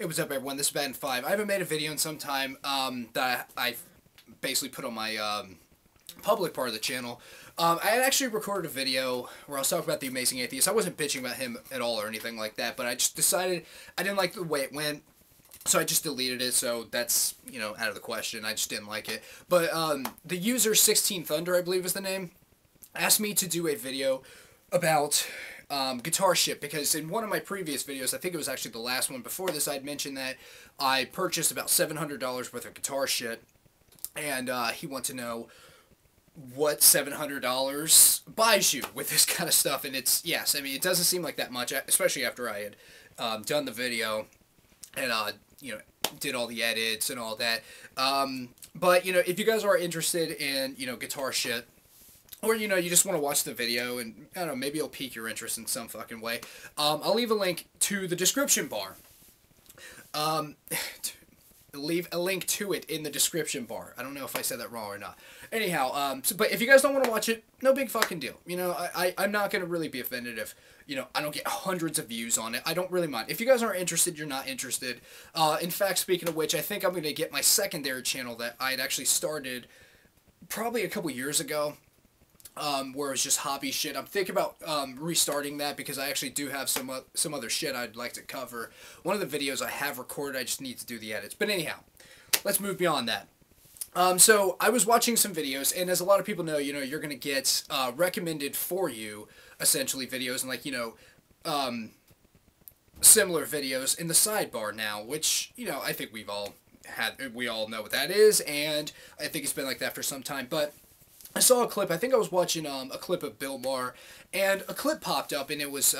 Hey, what's up, everyone? This is Ben5. I haven't made a video in some time that I basically put on my public part of the channel. I had actually recorded a video where I was talking about the Amazing Atheist. I wasn't bitching about him at all or anything like that, but I just decided I didn't like the way it went, so I just deleted it, so that's, out of the question. I just didn't like it. But the user 16 Thunder, I believe is the name, asked me to do a video about guitar shit, because in one of my previous videos, I think it was actually the last one before this, I'd mentioned that I purchased about $700 worth of guitar shit, and he wanted to know what $700 buys you with this kind of stuff, and it's, yes, I mean, it doesn't seem like that much, especially after I had done the video, and, did all the edits and all that, but, if you guys are interested in, guitar shit, or, you just want to watch the video, and, I don't know, maybe it'll pique your interest in some fucking way. I'll leave a link to the description bar. Leave a link to it in the description bar. I don't know if I said that wrong or not. Anyhow, but if you guys don't want to watch it, no big fucking deal. I'm not going to really be offended if, I don't get hundreds of views on it. I don't really mind. If you guys aren't interested, you're not interested. In fact, speaking of which, I think I'm going to get my secondary channel that I had actually started probably a couple years ago. Where it was just hobby shit. I'm thinking about restarting that because I actually do have some other shit I'd like to cover. One of the videos I have recorded, I just need to do the edits. But anyhow, let's move beyond that. So I was watching some videos, and as a lot of people know, you're going to get recommended for you, essentially, videos, and like, similar videos in the sidebar now, which, I think we all know what that is, and I think it's been like that for some time, but I saw a clip, I think I was watching a clip of Bill Maher, and a clip popped up, and it was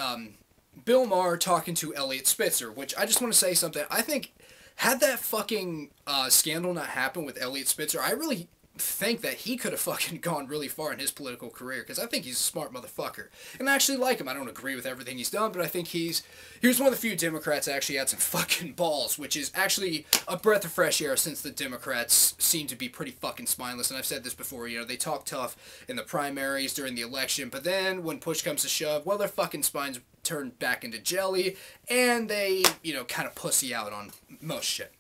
Bill Maher talking to Elliot Spitzer, which I just want to say something. I think, had that fucking scandal not happened with Elliot Spitzer, I really think that he could have fucking gone really far in his political career, because I think he's a smart motherfucker, and I actually like him. I don't agree with everything he's done, but I think he was one of the few Democrats that actually had some fucking balls, which is actually a breath of fresh air, since the Democrats seem to be pretty fucking spineless, and I've said this before, they talk tough in the primaries during the election, but then when push comes to shove, well, their fucking spines turn back into jelly, and they, kind of pussy out on most shit.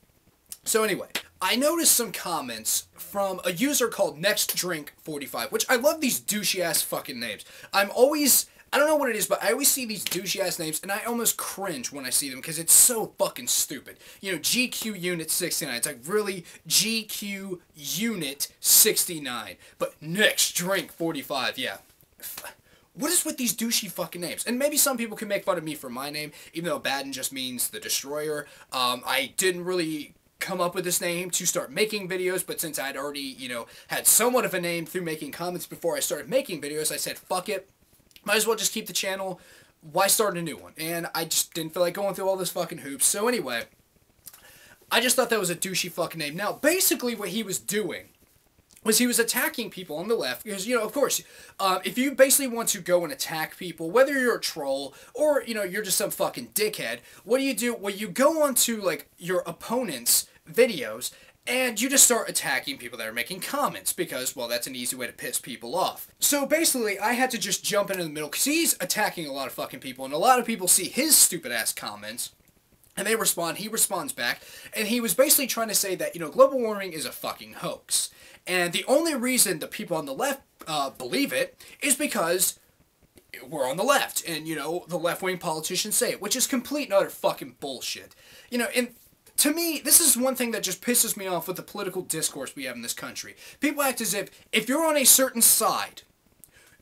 So anyway, I noticed some comments from a user called NextDrink45, which I love these douchey-ass fucking names. I don't know what it is, but I always see these douchey-ass names, and I almost cringe when I see them, because it's so fucking stupid. GQ Unit 69, it's like, really, GQ Unit 69, but NextDrink45, yeah. What is with these douchey fucking names? And maybe some people can make fun of me for my name, even though Baden just means the destroyer. I didn't really come up with this name to start making videos, but since I'd already, had somewhat of a name through making comments before I started making videos, I said, fuck it, might as well just keep the channel, why start a new one? And I just didn't feel like going through all this fucking hoops, so anyway, I just thought that was a douchey fucking name. Now, basically what he was doing was he was attacking people on the left, because, of course, if you basically want to go and attack people, whether you're a troll, or, you're just some fucking dickhead, what do? Well, you go onto, like, your opponent's videos, and you just start attacking people that are making comments, because, well, that's an easy way to piss people off. So basically, I had to just jump into the middle, because he's attacking a lot of fucking people, and a lot of people see his stupid-ass comments, and they respond, he responds back, and he was basically trying to say that, global warming is a fucking hoax. And the only reason the people on the left believe it is because we're on the left, and, the left-wing politicians say it, which is complete and utter fucking bullshit. And to me, this is one thing that just pisses me off with the political discourse we have in this country. People act as if you're on a certain side,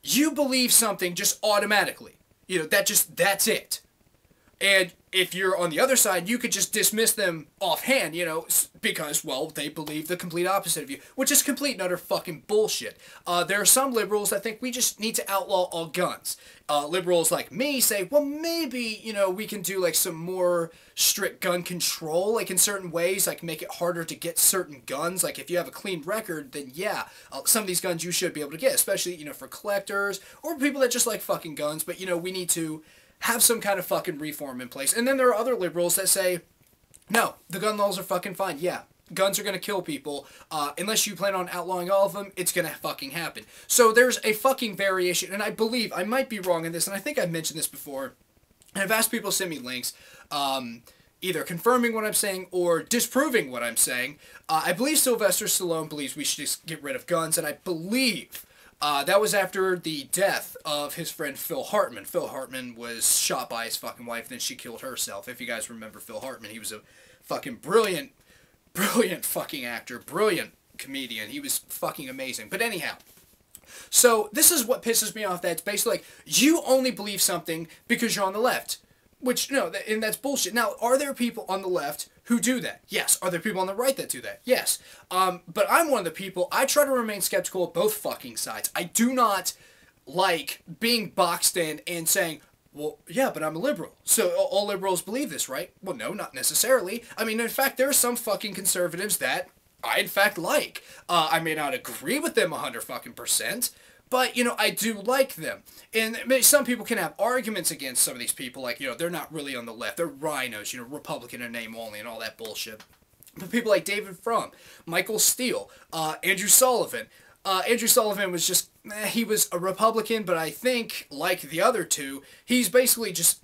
you believe something just automatically. That's it. And if you're on the other side, you could just dismiss them offhand, because, well, they believe the complete opposite of you, which is complete and utter fucking bullshit. There are some liberals that think we just need to outlaw all guns. Liberals like me say, well, maybe, we can do, like, some more strict gun control, like, in certain ways, like, make it harder to get certain guns. Like, if you have a clean record, then, yeah, some of these guns you should be able to get, especially, for collectors, or people that just like fucking guns, but, we need to have some kind of fucking reform in place. And then there are other liberals that say, no, the gun laws are fucking fine. Yeah, guns are going to kill people. Unless you plan on outlawing all of them, it's going to fucking happen. So there's a fucking variation, and I believe, I might be wrong in this, and I think I've mentioned this before, and I've asked people to send me links, either confirming what I'm saying or disproving what I'm saying. I believe Sylvester Stallone believes we should just get rid of guns, and I believe that was after the death of his friend Phil Hartman. Phil Hartman was shot by his fucking wife, then she killed herself. If you guys remember Phil Hartman, he was a fucking brilliant fucking actor, brilliant comedian. He was fucking amazing. But anyhow, so this is what pisses me off. That's basically like, you only believe something because you're on the left. Which, no, and that's bullshit. Now, are there people on the left who do that? Yes. Are there people on the right that do that? Yes. But I'm one of the people, I try to remain skeptical of both fucking sides. I do not like being boxed in and saying, well, yeah, but I'm a liberal. So all liberals believe this, right? Well, no, not necessarily. I mean, in fact, there are some fucking conservatives that I, in fact, like. I may not agree with them 100%, but, you know, I do like them. And some people can have arguments against some of these people, like, you know, they're not really on the left. They're rhinos, you know, Republican in name only and all that bullshit. But people like David Frum, Michael Steele, Andrew Sullivan. Andrew Sullivan was just, he was a Republican, but I think, like the other two, he's basically just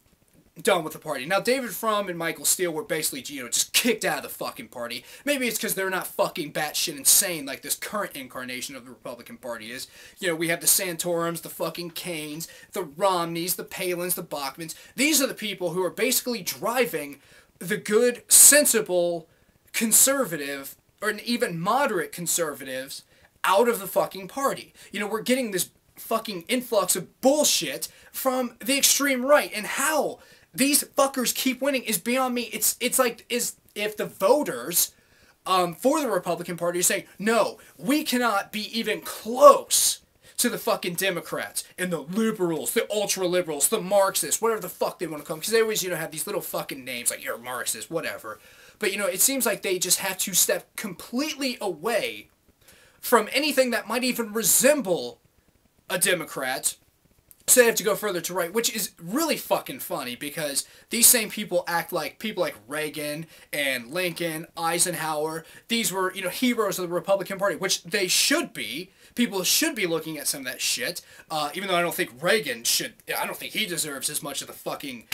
done with the party. Now, David Frum and Michael Steele were basically, you know, just kicked out of the fucking party. Maybe it's because they're not fucking batshit insane like this current incarnation of the Republican Party is. You know, we have the Santorums, the fucking Kanes, the Romneys, the Palins, the Bachmans. These are the people who are basically driving the good, sensible, conservative, or even moderate conservatives out of the fucking party. You know, we're getting this fucking influx of bullshit from the extreme right, and how these fuckers keep winning is beyond me. It's like, is if the voters for the Republican Party are saying, no, we cannot be even close to the fucking Democrats and the liberals, the ultra-liberals, the Marxists, whatever the fuck they want to call them, because they always, you know, have these little fucking names like, you're a Marxist, whatever. But, you know, it seems like they just have to step completely away from anything that might even resemble a Democrat, so they have to go further to right, which is really fucking funny, because these same people act like people like Reagan and Lincoln, Eisenhower. These were, you know, heroes of the Republican Party, which they should be. People should be looking at some of that shit, even though I don't think Reagan should, I don't think he deserves as much of the fucking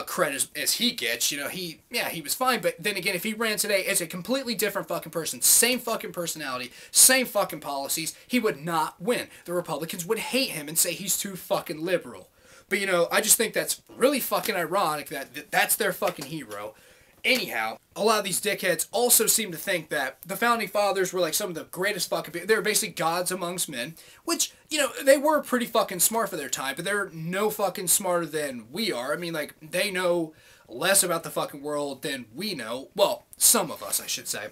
credit as he gets. You know, he was fine, but then again, if he ran today as a completely different fucking person, same fucking personality, same fucking policies, he would not win. The Republicans would hate him and say he's too fucking liberal. But, you know, I just think that's really fucking ironic that that's their fucking hero. Anyhow, a lot of these dickheads also seem to think that the Founding Fathers were like some of the greatest fucking people. They were basically gods amongst men, which, you know, they were pretty fucking smart for their time, but they're no fucking smarter than we are. I mean, like, they know less about the fucking world than we know. Well, some of us, I should say.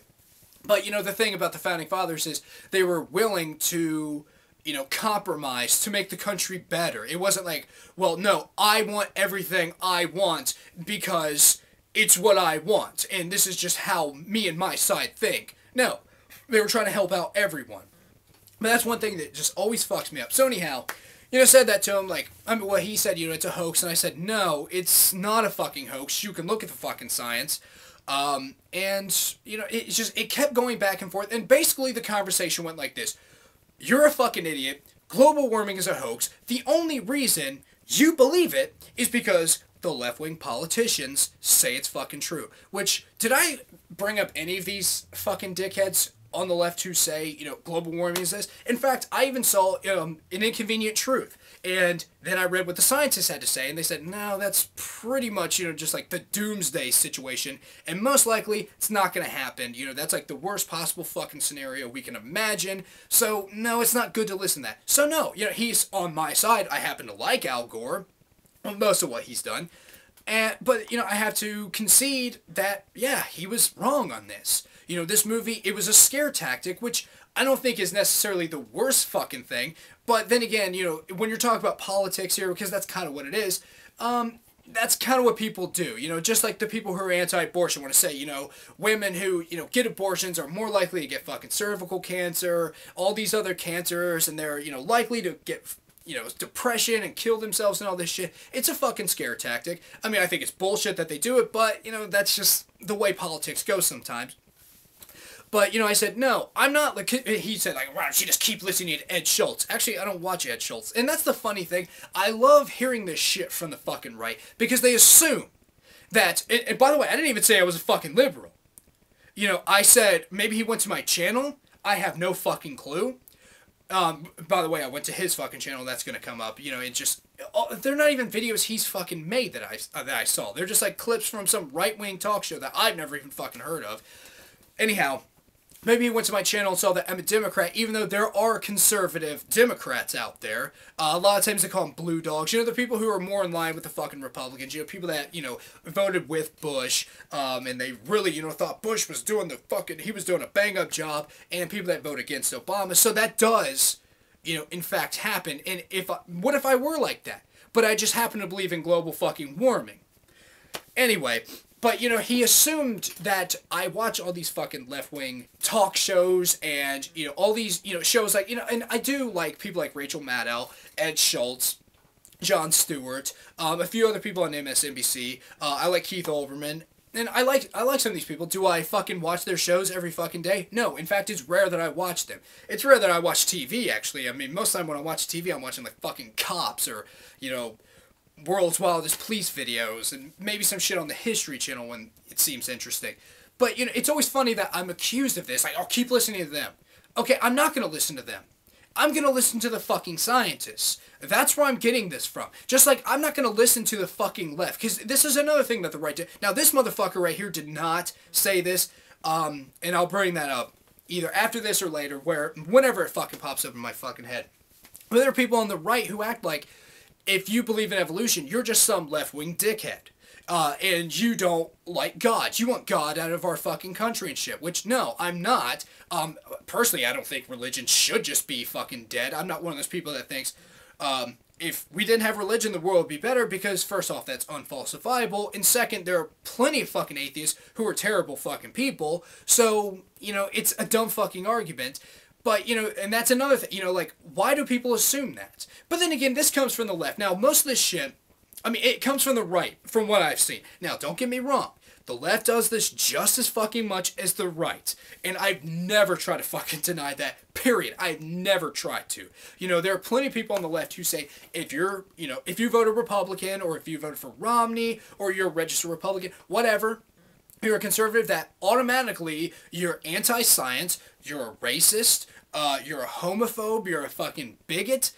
But, you know, the thing about the Founding Fathers is they were willing to, you know, compromise to make the country better. It wasn't like, well, no, I want everything I want because it's what I want, and this is just how me and my side think. No, they were trying to help out everyone. But that's one thing that just always fucks me up. So anyhow, you know, said that to him, like, I mean, well, he said, you know, it's a hoax, and I said, no, it's not a fucking hoax. You can look at the fucking science. And, you know, it kept going back and forth, and basically the conversation went like this. You're a fucking idiot. Global warming is a hoax. The only reason you believe it is because the left-wing politicians say it's fucking true. Which, did I bring up any of these fucking dickheads on the left who say, you know, global warming is this? In fact, I even saw an Inconvenient Truth. And then I read what the scientists had to say, and they said, no, that's pretty much, you know, just like the doomsday situation. And most likely, it's not going to happen. You know, that's like the worst possible fucking scenario we can imagine. So, no, it's not good to listen to that. So, no, you know, he's on my side. I happen to like Al Gore. Most of what he's done. But, you know, I have to concede that, yeah, he was wrong on this. You know, this movie, it was a scare tactic, which I don't think is necessarily the worst fucking thing. But then again, you know, when you're talking about politics here, because that's kind of what it is, that's kind of what people do. You know, just like the people who are anti-abortion want to say, you know, women who, you know, get abortions are more likely to get fucking cervical cancer, all these other cancers, and they're, you know, likely to get, you know, depression and kill themselves and all this shit. It's a fucking scare tactic. I mean, I think it's bullshit that they do it, but, you know, that's just the way politics goes sometimes. But, you know, I said, no, I'm not, like, he said, like, why don't you just keep listening to Ed Schultz? Actually, I don't watch Ed Schultz. And that's the funny thing. I love hearing this shit from the fucking right, because they assume that, and by the way, I didn't even say I was a fucking liberal. You know, I said maybe he went to my channel. I have no fucking clue. By the way, I went to his fucking channel. That's gonna come up. You know, it just they're not even videos he's fucking made that I saw. They're just like clips from some right-wing talk show that I've never even fucking heard of. Anyhow, maybe he went to my channel and saw that I'm a Democrat, even though there are conservative Democrats out there. A lot of times they call them blue dogs. You know, the people who are more in line with the fucking Republicans. You know, people that, you know, voted with Bush, and they really, you know, thought Bush was doing he was doing a bang-up job, and people that vote against Obama. So that does, you know, in fact happen. And what if I were like that? But I just happen to believe in global fucking warming. Anyway, but, you know, he assumed that I watch all these fucking left-wing talk shows and, you know, all these, you know, shows like, you know, and I do like people like Rachel Maddow, Ed Schultz, Jon Stewart, a few other people on MSNBC. I like Keith Olbermann. And I like some of these people. Do I fucking watch their shows every fucking day? No. In fact, it's rare that I watch them. It's rare that I watch TV, actually. I mean, most of the time when I watch TV, I'm watching, like, fucking Cops or, you know, World's Wildest Police videos, and maybe some shit on the History Channel when it seems interesting. But, you know, it's always funny that I'm accused of this. Like, I'll keep listening to them. Okay, I'm not going to listen to them. I'm going to listen to the fucking scientists. That's where I'm getting this from. Just like, I'm not going to listen to the fucking left. Because this is another thing that the right did. Now, this motherfucker right here did not say this. And I'll bring that up either after this or later, whenever it fucking pops up in my fucking head. But there are people on the right who act like, if you believe in evolution, you're just some left-wing dickhead. And you don't like God. You want God out of our fucking country and shit. Which, no, I'm not. Personally, I don't think religion should just be fucking dead. I'm not one of those people that thinks, if we didn't have religion, the world would be better, because, first off, that's unfalsifiable, and second, there are plenty of fucking atheists who are terrible fucking people, so, you know, it's a dumb fucking argument. But, you know, and that's another thing, you know, like, why do people assume that? But then again, this comes from the left. Now, most of this shit, I mean, it comes from the right, from what I've seen. Now, don't get me wrong. The left does this just as fucking much as the right. And I've never tried to fucking deny that, period. I've never tried to. You know, there are plenty of people on the left who say, if you're, you know, if you voted Republican, or if you voted for Romney, or you're a registered Republican, whatever, you're a conservative, that automatically you're anti-science, you're a racist, you're a homophobe, you're a fucking bigot.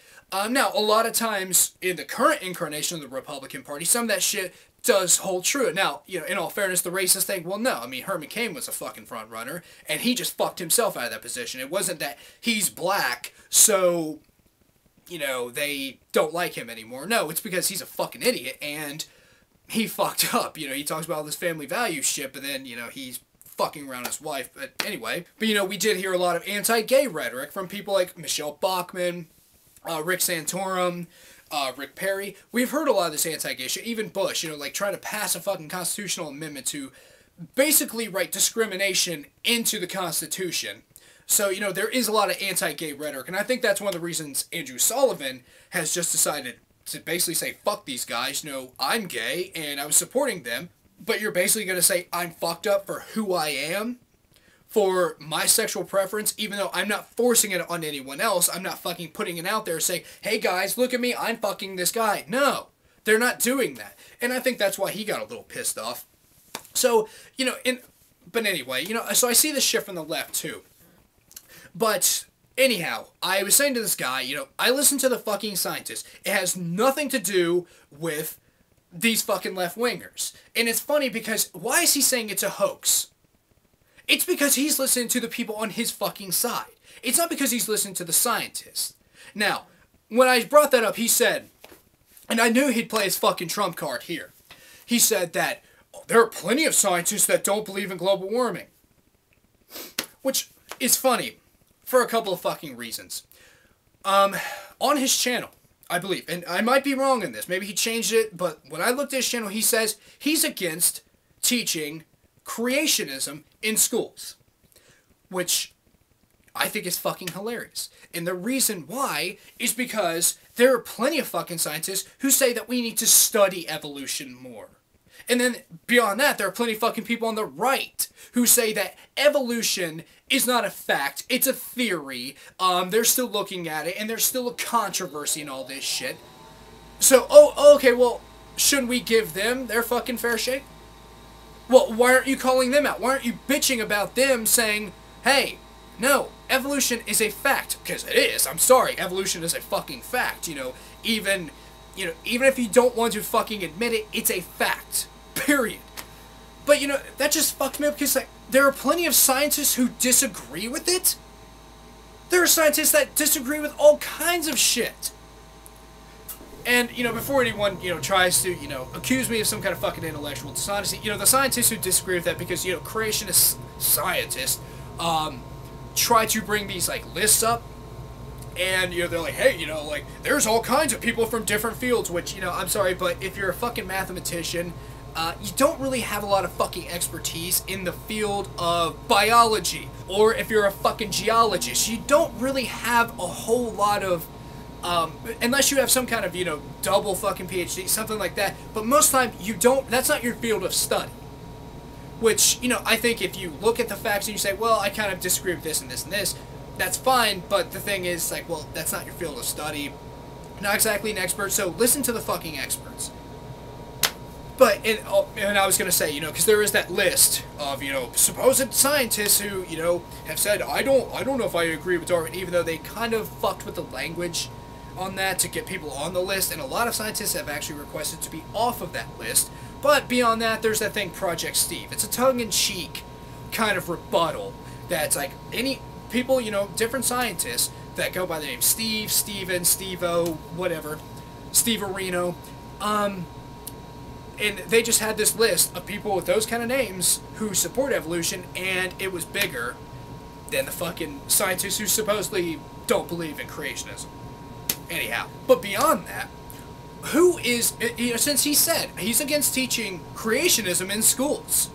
Now, a lot of times in the current incarnation of the Republican Party, some of that shit does hold true. Now, you know, in all fairness, the racist thing, well, no. I mean, Herman Cain was a fucking front runner, and he just fucked himself out of that position. It wasn't that he's black, so, you know, they don't like him anymore. No, it's because he's a fucking idiot, and he fucked up. You know, he talks about all this family value shit, but then, you know, he's fucking around his wife. But anyway, but, you know, we did hear a lot of anti-gay rhetoric from people like Michelle Bachmann, Rick Santorum, Rick Perry. We've heard a lot of this anti-gay shit. Even Bush, you know, like trying to pass a fucking constitutional amendment to basically write discrimination into the Constitution. So, you know, there is a lot of anti-gay rhetoric. And I think that's one of the reasons Andrew Sullivan has just decided to basically say, fuck these guys. You know, I'm gay and I was supporting them. But you're basically going to say I'm fucked up for who I am, for my sexual preference, even though I'm not forcing it on anyone else. I'm not fucking putting it out there saying, hey guys, look at me, I'm fucking this guy. No, they're not doing that. And I think that's why he got a little pissed off. So, you know, but anyway, you know, so I see this shit from the left too. But anyhow, I was saying to this guy, you know, I listen to the fucking scientists. It has nothing to do with these fucking left-wingers. And it's funny because why is he saying it's a hoax? It's because he's listening to the people on his fucking side. It's not because he's listening to the scientists. Now, when I brought that up, he said, and I knew he'd play his fucking trump card here. He said that there are plenty of scientists that don't believe in global warming. Which is funny for a couple of fucking reasons. On his channel, I believe, and I might be wrong in this, maybe he changed it, but when I looked at his channel, he says he's against teaching creationism in schools, which I think is fucking hilarious. And the reason why is because there are plenty of fucking scientists who say that we need to study evolution more. And then beyond that, there are plenty of fucking people on the right who say that evolution is not a fact, it's a theory. They're still looking at it, and there's still a controversy and all this shit. So, okay, well, shouldn't we give them their fucking fair shake? Well, why aren't you calling them out? Why aren't you bitching about them saying, hey, no, evolution is a fact? Because it is. I'm sorry. Evolution is a fucking fact. Even if you don't want to fucking admit it, it's a fact. Period. But, that just fucked me up because, there are plenty of scientists who disagree with it. There are scientists that disagree with all kinds of shit. And, before anyone, tries to, accuse me of some kind of fucking intellectual dishonesty, the scientists who disagree with that because, creationist scientists, try to bring these, lists up, and, they're like, hey, there's all kinds of people from different fields, which, I'm sorry, but if you're a fucking mathematician, you don't really have a lot of fucking expertise in the field of biology. Or if you're a fucking geologist, you don't really have a whole lot of, unless you have some kind of, double fucking PhD, something like that. But most time, that's not your field of study. Which, I think if you look at the facts and you say, well, I kind of disagree with this and this and this, that's fine, but the thing is, well, that's not your field of study. Not exactly an expert, so listen to the fucking experts. But, and I was going to say, because there is that list of, supposed scientists who, have said, I don't know if I agree with Darwin, even though they kind of fucked with the language on that to get people on the list, and a lot of scientists have actually requested to be off of that list. But beyond that, there's that thing, Project Steve. It's a tongue-in-cheek kind of rebuttal that's any people, different scientists that go by the name Steve, Steven, Steve-O, whatever, Steve Areno, and they just had this list of people with those kind of names who support evolution, and it was bigger than the fucking scientists who supposedly don't believe in creationism. Anyhow, but beyond that, who is, since he said he's against teaching creationism in schools.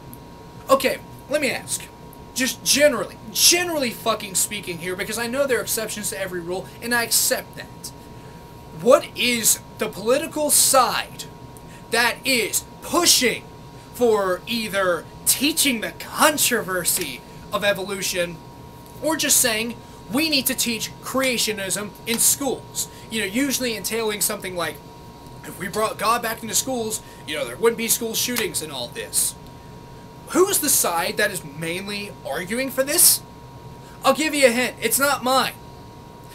Okay, let me ask, just generally fucking speaking here, because I know there are exceptions to every rule, and I accept that. What is the political side that is pushing for either teaching the controversy of evolution or just saying we need to teach creationism in schools? Usually entailing something like, if we brought God back into schools, there wouldn't be school shootings and all this. Who is the side that is mainly arguing for this? I'll give you a hint. It's not mine.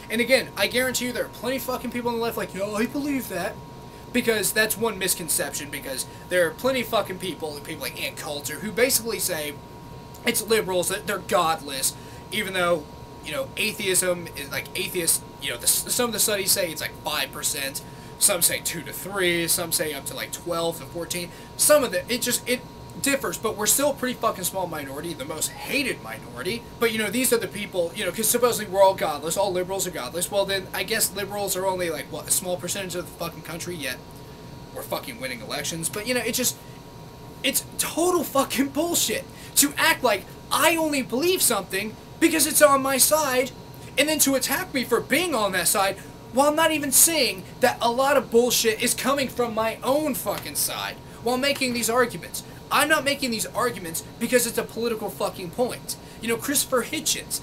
And again, I guarantee you there are plenty of fucking people on the left like, yo, I believe that. Because that's one misconception, because there are plenty of fucking people like Ann Coulter, who basically say it's liberals, that they're godless, even though, atheism is atheists, some of the studies say it's 5%, some say 2 to 3, some say up to 12 to 14, some of it differs, but we're still a pretty fucking small minority, the most hated minority. But, these are the people, because supposedly we're all godless, all liberals are godless. Well, then, I guess liberals are only, a small percentage of the fucking country, yet we're fucking winning elections. But, it's total fucking bullshit to act like I only believe something because it's on my side, and then to attack me for being on that side, while not even seeing that a lot of bullshit is coming from my own fucking side, while making these arguments. I'm not making these arguments because it's a political fucking point. Christopher Hitchens,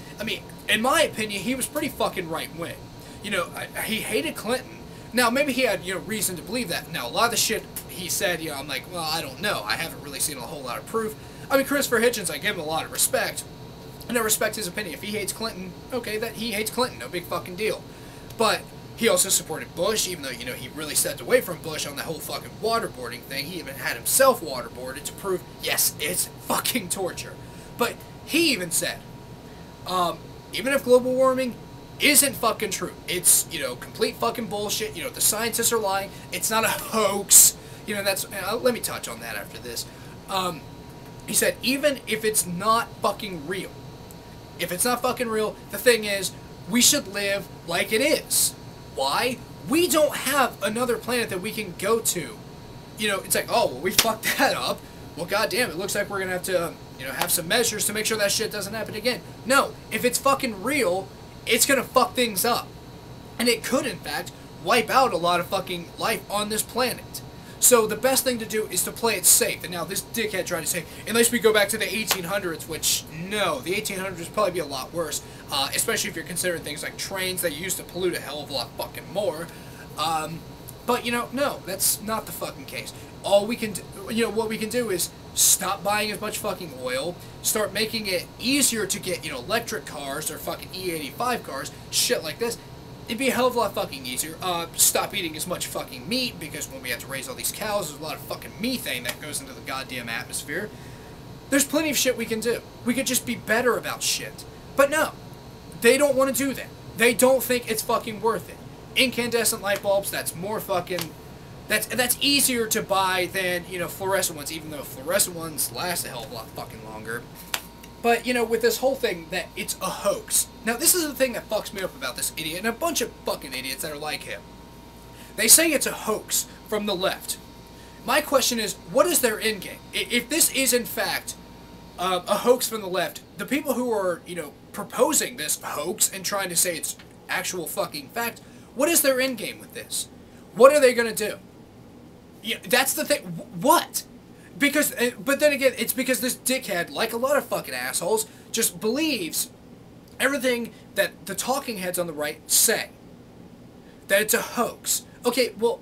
in my opinion, he was pretty fucking right-wing. He hated Clinton. Now, maybe he had, reason to believe that. Now, a lot of the shit he said, I'm like, well, I don't know. I haven't really seen a whole lot of proof. Christopher Hitchens, I give him a lot of respect. And I respect his opinion. If he hates Clinton, okay, that he hates Clinton. No big fucking deal. But he also supported Bush, even though, he really stepped away from Bush on the whole fucking waterboarding thing. He even had himself waterboarded to prove, yes, it's fucking torture. But he even said, even if global warming isn't fucking true, it's, complete fucking bullshit, the scientists are lying, it's not a hoax, that's, let me touch on that after this. He said, even if it's not fucking real, the thing is, we should live like it is. Why? We don't have another planet that we can go to. It's oh, well, we fucked that up. Well, goddamn, it looks like we're gonna have to, have some measures to make sure that shit doesn't happen again. No, if it's fucking real, it's gonna fuck things up. And it could, in fact, wipe out a lot of fucking life on this planet. So the best thing to do is to play it safe. And now this dickhead tried to say, unless we go back to the 1800s, which, no, the 1800s would probably be a lot worse, especially if you're considering things like trains that used to pollute a hell of a lot fucking more. But, no, that's not the fucking case. all we can do, what we can do is stop buying as much fucking oil, start making it easier to get, electric cars or fucking E85 cars, shit like this. It'd be a hell of a lot fucking easier. Stop eating as much fucking meat, because when we have to raise all these cows, there's a lot of fucking methane that goes into the goddamn atmosphere. There's plenty of shit we can do. We could just be better about shit. But no, they don't want to do that. They don't think it's fucking worth it. Incandescent light bulbs, that's more fucking... That's easier to buy than, fluorescent ones, even though fluorescent ones last a hell of a lot fucking longer. But, with this whole thing that it's a hoax. Now, this is the thing that fucks me up about this idiot, and a bunch of fucking idiots that are like him. They say it's a hoax from the left. My question is, what is their endgame? If this is, in fact, a hoax from the left, the people who are, proposing this hoax and trying to say it's actual fucking fact, what is their endgame with this? What are they going to do? Yeah, that's the thing. What? Because, but then again, it's because this dickhead, like a lot of fucking assholes, just believes everything that the talking heads on the right say. That it's a hoax. Okay, well,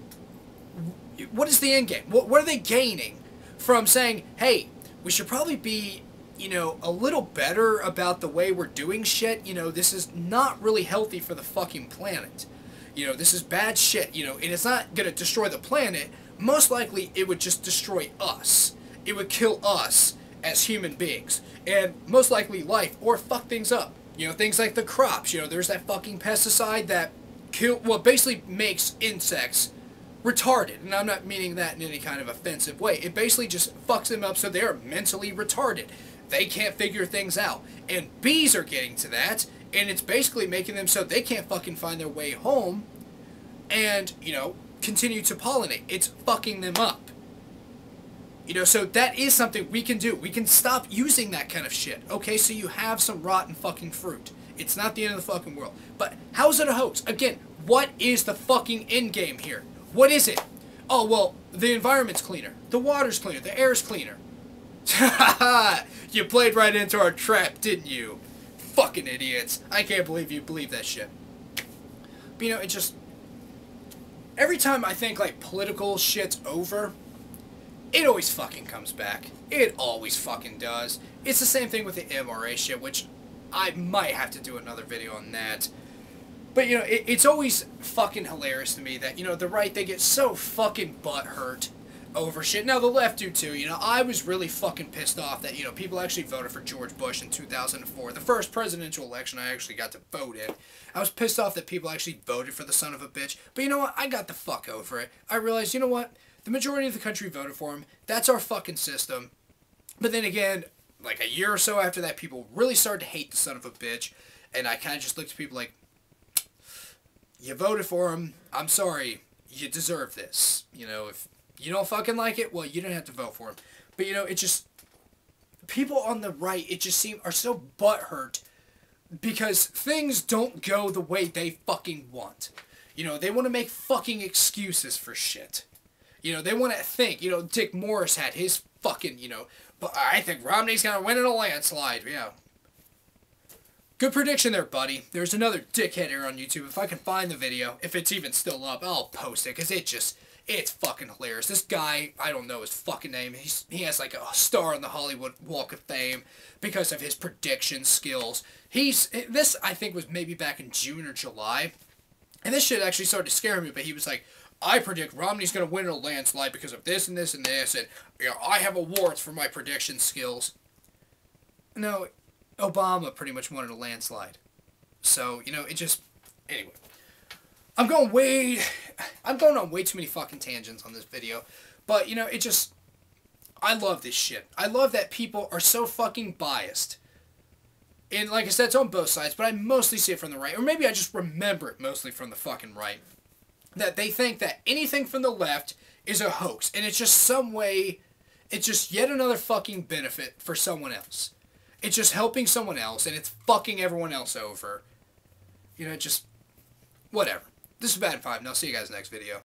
what is the end game? What are they gaining from saying, hey, we should probably be, a little better about the way we're doing shit? This is not really healthy for the fucking planet. This is bad shit, and it's not going to destroy the planet. Most likely, it would just destroy us. It would kill us as human beings. And most likely life, or fuck things up. Things like the crops. There's that fucking pesticide that basically makes insects retarded. And I'm not meaning that in any kind of offensive way. It basically just fucks them up so they're mentally retarded. They can't figure things out. And bees are getting to that. And it's basically making them so they can't fucking find their way home. And, continue to pollinate. It's fucking them up. So that is something we can do. We can stop using that kind of shit. Okay, so you have some rotten fucking fruit. It's not the end of the fucking world. But how is it a hoax? Again, what is the fucking end game here? What is it? Oh, well, the environment's cleaner. The water's cleaner. The air's cleaner. You played right into our trap, didn't you? Fucking idiots. I can't believe you believe that shit. But, it just... Every time I think, political shit's over, it always fucking comes back. It always fucking does. It's the same thing with the MRA shit, which I might have to do another video on that. But, it's always fucking hilarious to me that, the right, they get so fucking butthurt over shit. Now, the left do too. I was really fucking pissed off that, people actually voted for George Bush in 2004. The first presidential election I actually got to vote in. I was pissed off that people actually voted for the son of a bitch. But you know what? I got the fuck over it. I realized, you know what? The majority of the country voted for him. That's our fucking system. But then again, like a year or so after that, people really started to hate the son of a bitch. And I kind of just looked at people like, you voted for him. I'm sorry. You deserve this. If you don't fucking like it, well, you don't have to vote for him. But, it just... People on the right, it just are so butthurt because things don't go the way they fucking want. They want to make fucking excuses for shit. They want to think. Dick Morris had his fucking, but I think Romney's going to win in a landslide. Yeah. Good prediction there, buddy. There's another dickhead here on YouTube. If I can find the video, if it's even still up, I'll post it because it's fucking hilarious. This guy, I don't know his fucking name. He has like a star on the Hollywood Walk of Fame because of his prediction skills. This I think was maybe back in June or July. And this shit actually started to scare me, but he was like, I predict Romney's going to win in a landslide because of this and this and this, and I have awards for my prediction skills. No, Obama pretty much won in a landslide. So, it just... Anyway. I'm going on way too many fucking tangents on this video. But, it just... I love this shit. I love that people are so fucking biased. And like I said, it's on both sides, but I mostly see it from the right. Or maybe I just remember it mostly from the fucking right. That they think that anything from the left is a hoax. And it's just some way... It's just yet another fucking benefit for someone else. It's just helping someone else, and it's fucking everyone else over. Just... Whatever. This is Bad 5, and I'll see you guys next video.